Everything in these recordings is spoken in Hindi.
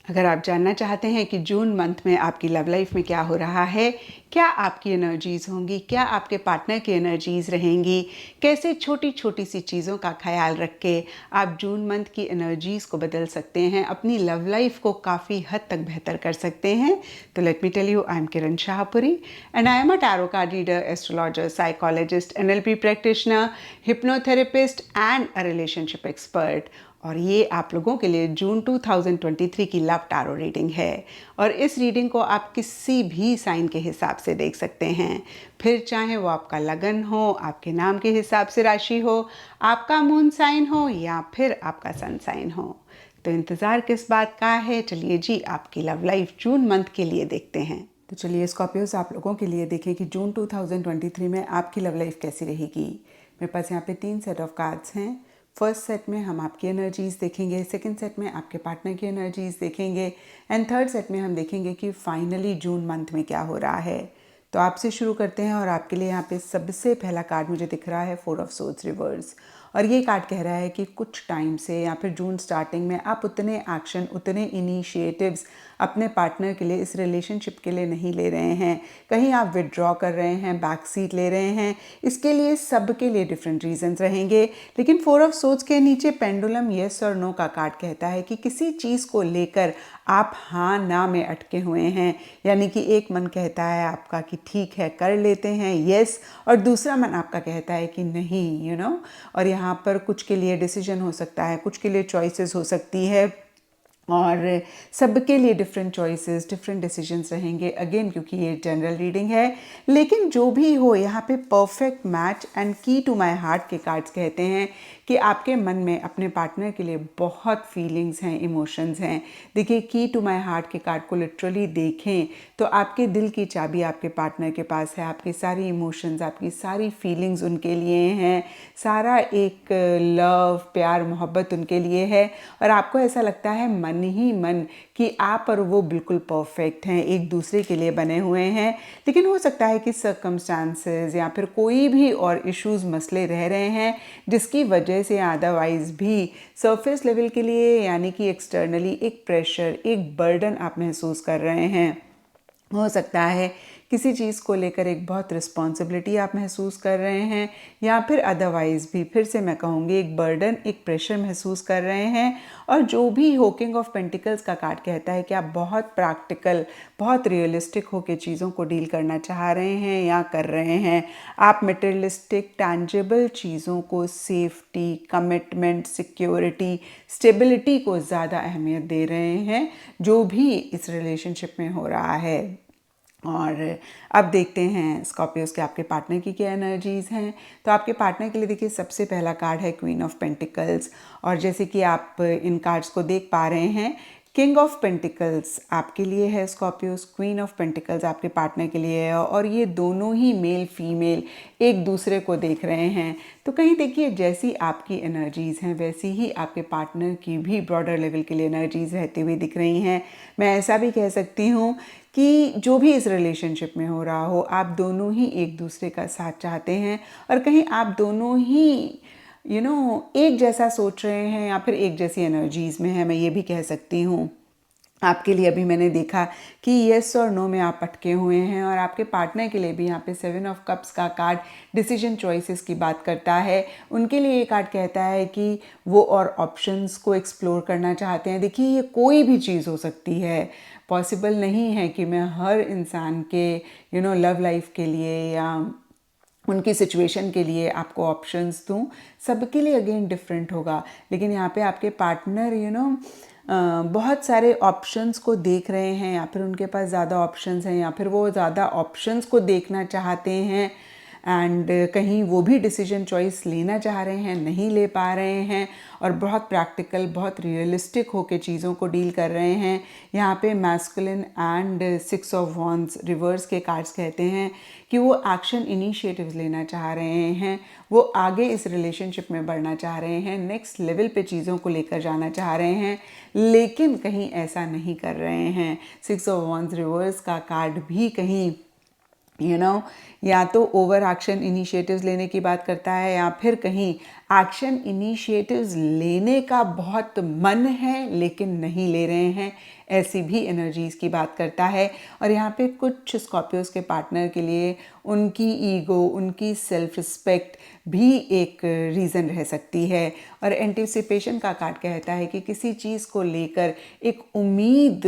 अगर आप जानना चाहते हैं कि जून मंथ में आपकी लव लाइफ में क्या हो रहा है, क्या आपकी एनर्जीज़ होंगी, क्या आपके पार्टनर की एनर्जीज़ रहेंगी, कैसे छोटी छोटी सी चीज़ों का ख्याल रख के आप जून मंथ की एनर्जीज़ को बदल सकते हैं, अपनी लव लाइफ को काफ़ी हद तक बेहतर कर सकते हैं, तो let me tell you, I am Kiran Shahpuri and I am a tarot card reader, astrologer, psychologist, NLP practitioner, hypnotherapist and a relationship expert. और ये आप लोगों के लिए जून 2023 की लव टैरो रीडिंग है। और इस रीडिंग को आप किसी भी साइन के हिसाब से देख सकते हैं, फिर चाहे वो आपका लगन हो, आपके नाम के हिसाब से राशि हो, आपका मून साइन हो या फिर आपका सन साइन हो। तो इंतज़ार किस बात का है, चलिए जी आपकी लव लाइफ जून मंथ के लिए देखते हैं। तो चलिए स्कॉर्पियोस, आप लोगों के लिए देखें कि जून 2023 में आपकी लव लाइफ कैसी रहेगी। मेरे पास यहाँ पे 3 सेट ऑफ कार्ड्स हैं। फर्स्ट सेट में हम आपकी एनर्जीज़ देखेंगे, सेकंड सेट में आपके पार्टनर की एनर्जीज़ देखेंगे एंड थर्ड सेट में हम देखेंगे कि फाइनली जून मंथ में क्या हो रहा है। तो आपसे शुरू करते हैं और आपके लिए यहाँ पे सबसे पहला कार्ड मुझे दिख रहा है 4 ऑफ सोर्ड्स रिवर्स। और ये कार्ड कह रहा है कि कुछ टाइम से या फिर जून स्टार्टिंग में आप उतने एक्शन, उतने इनिशिएटिव्स अपने पार्टनर के लिए, इस रिलेशनशिप के लिए नहीं ले रहे हैं। कहीं आप विदड्रॉ कर रहे हैं, बैक सीट ले रहे हैं। इसके लिए सबके लिए डिफरेंट रीजंस रहेंगे। लेकिन 4 ऑफ सोर्ड्स के नीचे पेंडुलम येस और नो का कार्ड कहता है कि किसी चीज़ को लेकर आप हाँ ना में अटके हुए हैं। यानी कि एक मन कहता है आपका कि ठीक है कर लेते हैं, येस, और दूसरा मन आपका कहता है कि नहीं, और यहाँ पर कुछ के लिए डिसीजन हो सकता है, कुछ के लिए चॉइसेस हो सकती है और सबके लिए डिफरेंट चॉइसेस, डिफरेंट डिसीजंस रहेंगे अगेन, क्योंकि ये जनरल रीडिंग है। लेकिन जो भी हो, यहाँ पे परफेक्ट मैच एंड की टू माय हार्ट के कार्ड्स कहते हैं कि आपके मन में अपने पार्टनर के लिए बहुत फीलिंग्स हैं, इमोशंस हैं। देखिए, की टू माय हार्ट के कार्ड को लिटरली देखें तो आपके दिल की चाबी आपके पार्टनर के पास है। आपकी सारी इमोशंस, आपकी सारी फीलिंग्स उनके लिए हैं, सारा एक लव, प्यार, मोहब्बत उनके लिए है। और आपको ऐसा लगता है मन ही मन कि आप और वो बिल्कुल परफेक्ट हैं, एक दूसरे के लिए बने हुए हैं। लेकिन हो सकता है कि सर्कमस्टांसेस या फिर कोई भी और इश्यूज, मसले रह रहे हैं जिसकी वजह से अदरवाइज भी सरफेस लेवल के लिए यानी कि एक्सटर्नली एक प्रेशर, एक बर्डन आप महसूस कर रहे हैं। हो सकता है किसी चीज़ को लेकर एक बहुत रिस्पॉन्सिबिलिटी आप महसूस कर रहे हैं, या फिर अदरवाइज़ भी फिर से मैं कहूँगी एक बर्डन, एक प्रेशर महसूस कर रहे हैं। और जो भी हो, किंग ऑफ पेंटिकल्स का कार्ड कहता है कि आप बहुत प्रैक्टिकल, बहुत रियलिस्टिक होकर चीज़ों को डील करना चाह रहे हैं या कर रहे हैं। आप मटेरियलिस्टिक, टैंजिबल चीज़ों को, सेफ्टी, कमिटमेंट, सिक्योरिटी, स्टेबिलिटी को ज़्यादा अहमियत दे रहे हैं, जो भी इस रिलेशनशिप में हो रहा है। और अब देखते हैं स्कॉर्पियोस के आपके पार्टनर की क्या एनर्जीज़ हैं। तो आपके पार्टनर के लिए देखिए, सबसे पहला कार्ड है क्वीन ऑफ पेंटिकल्स। और जैसे कि आप इन कार्ड्स को देख पा रहे हैं, किंग ऑफ पेंटिकल्स आपके लिए है स्कॉर्पियोस, क्वीन ऑफ पेंटिकल्स आपके पार्टनर के लिए है। और ये दोनों ही मेल फीमेल एक दूसरे को देख रहे हैं। तो कहीं देखिए, जैसी आपकी एनर्जीज़ हैं वैसी ही आपके पार्टनर की भी ब्रॉडर लेवल के लिए एनर्जीज़ रहती हुई दिख रही हैं। मैं ऐसा भी कह सकती हूँ कि जो भी इस रिलेशनशिप में हो रहा हो, आप दोनों ही एक दूसरे का साथ चाहते हैं और कहीं आप दोनों ही एक जैसा सोच रहे हैं या फिर एक जैसी एनर्जीज़ में है, मैं ये भी कह सकती हूँ। आपके लिए अभी मैंने देखा कि येस और नो में आप अटके हुए हैं, और आपके पार्टनर के लिए भी यहाँ पे 7 ऑफ कप्स का कार्ड डिसीजन चॉइसेस की बात करता है। उनके लिए ये कार्ड कहता है कि वो और ऑप्शंस को एक्सप्लोर करना चाहते हैं। देखिए, ये कोई भी चीज़ हो सकती है, पॉसिबल नहीं है कि मैं हर इंसान के लव लाइफ के लिए या उनकी सिचुएशन के लिए आपको ऑप्शंस दूँ। सबके लिए अगेन डिफरेंट होगा। लेकिन यहाँ पे आपके पार्टनर बहुत सारे ऑप्शंस को देख रहे हैं, या फिर उनके पास ज़्यादा ऑप्शंस हैं, या फिर वो ज़्यादा ऑप्शंस को देखना चाहते हैं एंड कहीं वो भी डिसीजन चॉइस लेना चाह रहे हैं, नहीं ले पा रहे हैं, और बहुत प्रैक्टिकल, बहुत रियलिस्टिक होकर चीज़ों को डील कर रहे हैं। यहाँ पे masculine and 6 of wands reverse के कार्ड्स कहते हैं कि वो एक्शन इनिशिएटिव्स लेना चाह रहे हैं, वो आगे इस रिलेशनशिप में बढ़ना चाह रहे हैं, नेक्स्ट लेवल पे चीज़ों को लेकर जाना चाह रहे हैं, लेकिन कहीं ऐसा नहीं कर रहे हैं। 6 ऑफ वॉन्ड्स रिवर्स का कार्ड भी कहीं या तो ओवर एक्शन इनिशिएटिव्स लेने की बात करता है, या फिर कहीं एक्शन इनिशिएटिव्स लेने का बहुत मन है लेकिन नहीं ले रहे हैं, ऐसी भी एनर्जीज़ की बात करता है। और यहाँ पे कुछ स्कॉर्पियोज के पार्टनर के लिए उनकी ईगो, उनकी सेल्फ रिस्पेक्ट भी एक रीज़न रह सकती है। और एंटिसिपेशन का कार्ड कहता है कि किसी चीज़ को लेकर एक उम्मीद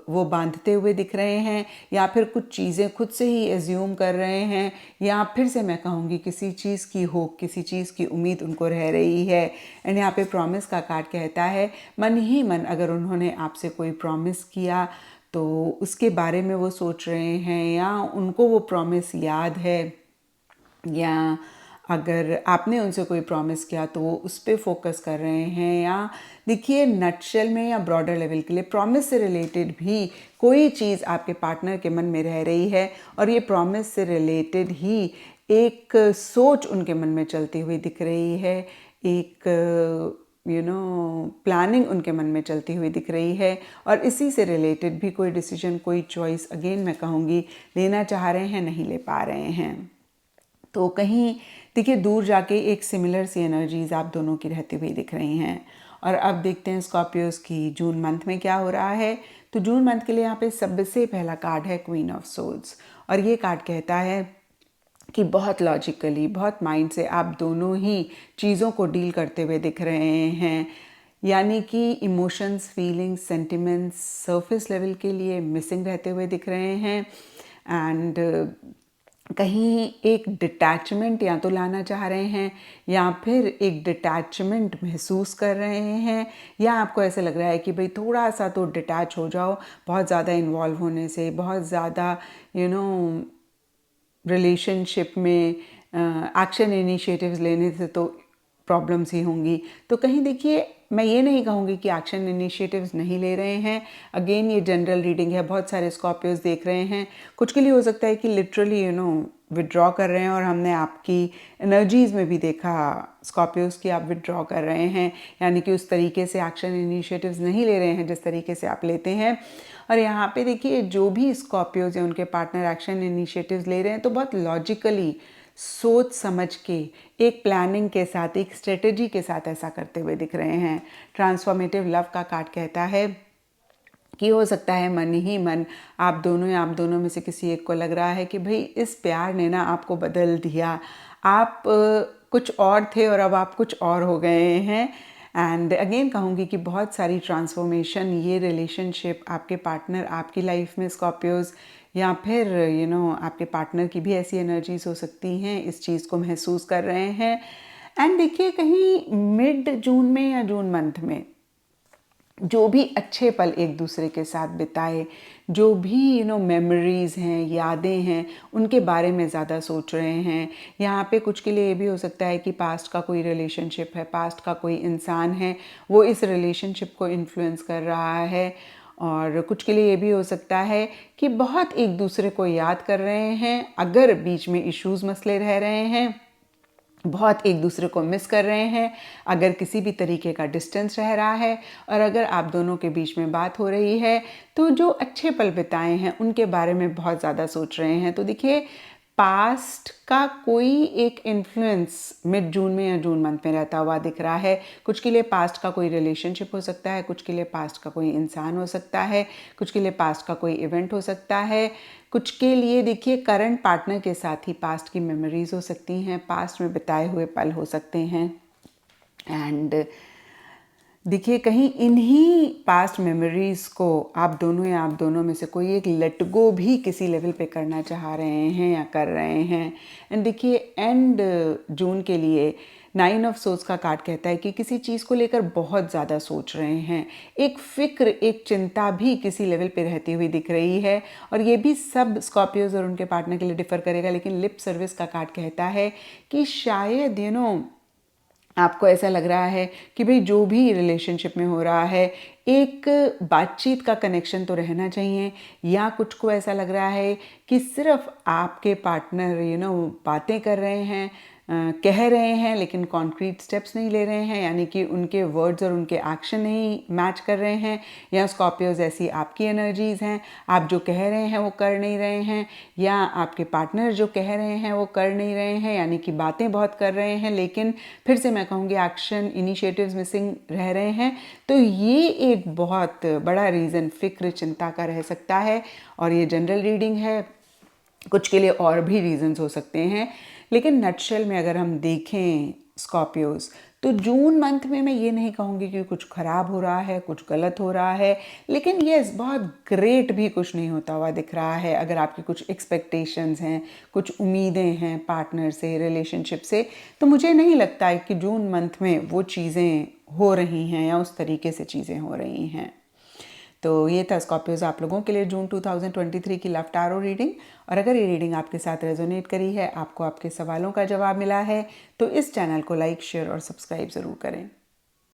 वो बांधते हुए दिख रहे हैं, या फिर कुछ चीज़ें खुद से ही एज्यूम कर रहे हैं, या फिर से मैं कहूँगी किसी चीज़ की होप, किसी चीज़ की उम्मीद उनको रह रही है। एंड यहाँ पे प्रॉमिस का कार्ड कहता है मन ही मन अगर उन्होंने आपसे कोई प्रॉमिस किया तो उसके बारे में वो सोच रहे हैं, या उनको वो प्रॉमिस याद है, या अगर आपने उनसे कोई प्रॉमिस किया तो वो उस पर फोकस कर रहे हैं। या देखिए नटशेल में या ब्रॉडर लेवल के लिए प्रॉमिस से रिलेटेड भी कोई चीज़ आपके पार्टनर के मन में रह रही है, और ये प्रॉमिस से रिलेटेड ही एक सोच उनके मन में चलती हुई दिख रही है, एक प्लानिंग उनके मन में चलती हुई दिख रही है। और इसी से रिलेटेड भी कोई डिसीजन, कोई चॉइस अगेन मैं कहूँगी लेना चाह रहे हैं, नहीं ले पा रहे हैं। तो कहीं देखिए दूर जाके एक सिमिलर सी एनर्जीज आप दोनों की रहती हुई दिख रही हैं। और अब देखते हैं स्कॉर्पियोज की जून मंथ में क्या हो रहा है। तो जून मंथ के लिए यहाँ पे सबसे पहला कार्ड है क्वीन ऑफ सोल्स, और ये कार्ड कहता है कि बहुत लॉजिकली, बहुत माइंड से आप दोनों ही चीज़ों को डील करते हुए दिख रहे हैं। यानी कि emotions, feelings, sentiments surface level के लिए मिसिंग रहते हुए दिख रहे हैं। एंड कहीं एक डिटैचमेंट या तो लाना चाह रहे हैं, या फिर एक डिटैचमेंट महसूस कर रहे हैं, या आपको ऐसे लग रहा है कि भाई थोड़ा सा तो डिटैच हो जाओ, बहुत ज़्यादा इन्वॉल्व होने से, बहुत ज़्यादा रिलेशनशिप में एक्शन इनिशिएटिव्स लेने से तो प्रॉब्लम्स ही होंगी। तो कहीं देखिए मैं ये नहीं कहूँगी कि एक्शन इनिशिएटिव्स नहीं ले रहे हैं। अगेन ये जनरल रीडिंग है, बहुत सारे स्कॉर्पियोज देख रहे हैं। कुछ के लिए हो सकता है कि लिटरली विड्रॉ कर रहे हैं, और हमने आपकी एनर्जीज़ में भी देखा स्कॉर्पियोज की आप विड्रॉ कर रहे हैं, यानी कि उस तरीके से एक्शन इनिशिएटिव्स नहीं ले रहे हैं जिस तरीके से आप लेते हैं। और यहाँ पे देखिए जो भी स्कॉर्पियोज हैं उनके पार्टनर एक्शन इनिशिएटिव्स ले रहे हैं तो बहुत लॉजिकली, सोच समझ के, एक प्लानिंग के साथ, एक स्ट्रेटजी के साथ ऐसा करते हुए दिख रहे हैं। ट्रांसफॉर्मेटिव लव का कार्ड कहता है कि हो सकता है मन ही मन आप दोनों में से किसी एक को लग रहा है कि भाई इस प्यार ने ना आपको बदल दिया, आप कुछ और थे और अब आप कुछ और हो गए हैं। एंड अगेन कहूँगी कि बहुत सारी ट्रांसफॉर्मेशन ये रिलेशनशिप, आपके पार्टनर आपकी लाइफ में स्कॉर्पियोज, या फिर आपके पार्टनर की भी ऐसी एनर्जीज हो सकती हैं, इस चीज़ को महसूस कर रहे हैं। एंड देखिए कहीं मिड जून में या जून मंथ में जो भी अच्छे पल एक दूसरे के साथ बिताए, जो भी मेमोरीज हैं, यादें हैं, उनके बारे में ज़्यादा सोच रहे हैं। यहाँ पे कुछ के लिए ये भी हो सकता है कि पास्ट का कोई रिलेशनशिप है, पास्ट का कोई इंसान है, वो इस रिलेशनशिप को इन्फ्लुएंस कर रहा है। और कुछ के लिए ये भी हो सकता है कि बहुत एक दूसरे को याद कर रहे हैं, अगर बीच में इश्यूज़ मसले रह रहे हैं, बहुत एक दूसरे को मिस कर रहे हैं, अगर किसी भी तरीके का डिस्टेंस रह रहा है, और अगर आप दोनों के बीच में बात हो रही है तो जो अच्छे पल बिताए हैं उनके बारे में बहुत ज़्यादा सोच रहे हैं। तो देखिए पास्ट का कोई एक इन्फ्लुएंस मिड जून में या जून मंथ में रहता हुआ दिख रहा है। कुछ के लिए पास्ट का कोई रिलेशनशिप हो सकता है, कुछ के लिए पास्ट का कोई इंसान हो सकता है, कुछ के लिए पास्ट का कोई इवेंट हो सकता है, कुछ के लिए देखिए करंट पार्टनर के साथ ही पास्ट की मेमोरीज हो सकती हैं, पास्ट में बिताए हुए पल हो सकते हैं। एंड देखिए कहीं इन्हीं पास्ट मेमोरीज को आप दोनों में से कोई एक लेट गो भी किसी लेवल पे करना चाह रहे हैं या कर रहे हैं। एंड देखिए एंड जून के लिए 9 ऑफ सोर्स का कार्ड कहता है कि किसी चीज़ को लेकर बहुत ज़्यादा सोच रहे हैं, एक फिक्र, एक चिंता भी किसी लेवल पे रहती हुई दिख रही है। और ये भी सब स्कॉर्पियोज और उनके पार्टनर के लिए डिफर करेगा, लेकिन लिप सर्विस का कार्ड कहता है कि शायद आपको ऐसा लग रहा है कि भाई जो भी रिलेशनशिप में हो रहा है एक बातचीत का कनेक्शन तो रहना चाहिए, या कुछ को ऐसा लग रहा है कि सिर्फ आपके पार्टनर बातें कर रहे हैं, कह रहे हैं लेकिन कॉन्क्रीट स्टेप्स नहीं ले रहे हैं, यानी कि उनके वर्ड्स और उनके एक्शन नहीं मैच कर रहे हैं, या स्कॉर्पियोज ऐसी आपकी एनर्जीज़ हैं, आप जो कह रहे हैं वो कर नहीं रहे हैं, या आपके पार्टनर जो कह रहे हैं वो कर नहीं रहे हैं, यानी कि बातें बहुत कर रहे हैं लेकिन फिर से मैं कहूँगी एक्शन इनिशिएटिव्स मिसिंग रह रहे हैं। तो ये एक बहुत बड़ा रीज़न फिक्र चिंता का रह सकता है, और ये जनरल रीडिंग है, कुछ के लिए और भी रीजंस हो सकते हैं। लेकिन नटशेल में अगर हम देखें स्कॉर्पियोज, तो जून मंथ में मैं ये नहीं कहूँगी कि कुछ ख़राब हो रहा है, कुछ गलत हो रहा है, लेकिन ये बहुत ग्रेट भी कुछ नहीं होता हुआ दिख रहा है। अगर आपकी कुछ एक्सपेक्टेशंस हैं, कुछ उम्मीदें हैं पार्टनर से, रिलेशनशिप से, तो मुझे नहीं लगता है कि जून मंथ में वो चीज़ें हो रही हैं या उस तरीके से चीज़ें हो रही हैं। तो ये था स्कॉर्पियोज आप लोगों के लिए जून 2023 की लव टैरो रीडिंग। और अगर ये रीडिंग आपके साथ रेजोनेट करी है, आपको आपके सवालों का जवाब मिला है, तो इस चैनल को लाइक, शेयर और सब्सक्राइब ज़रूर करें।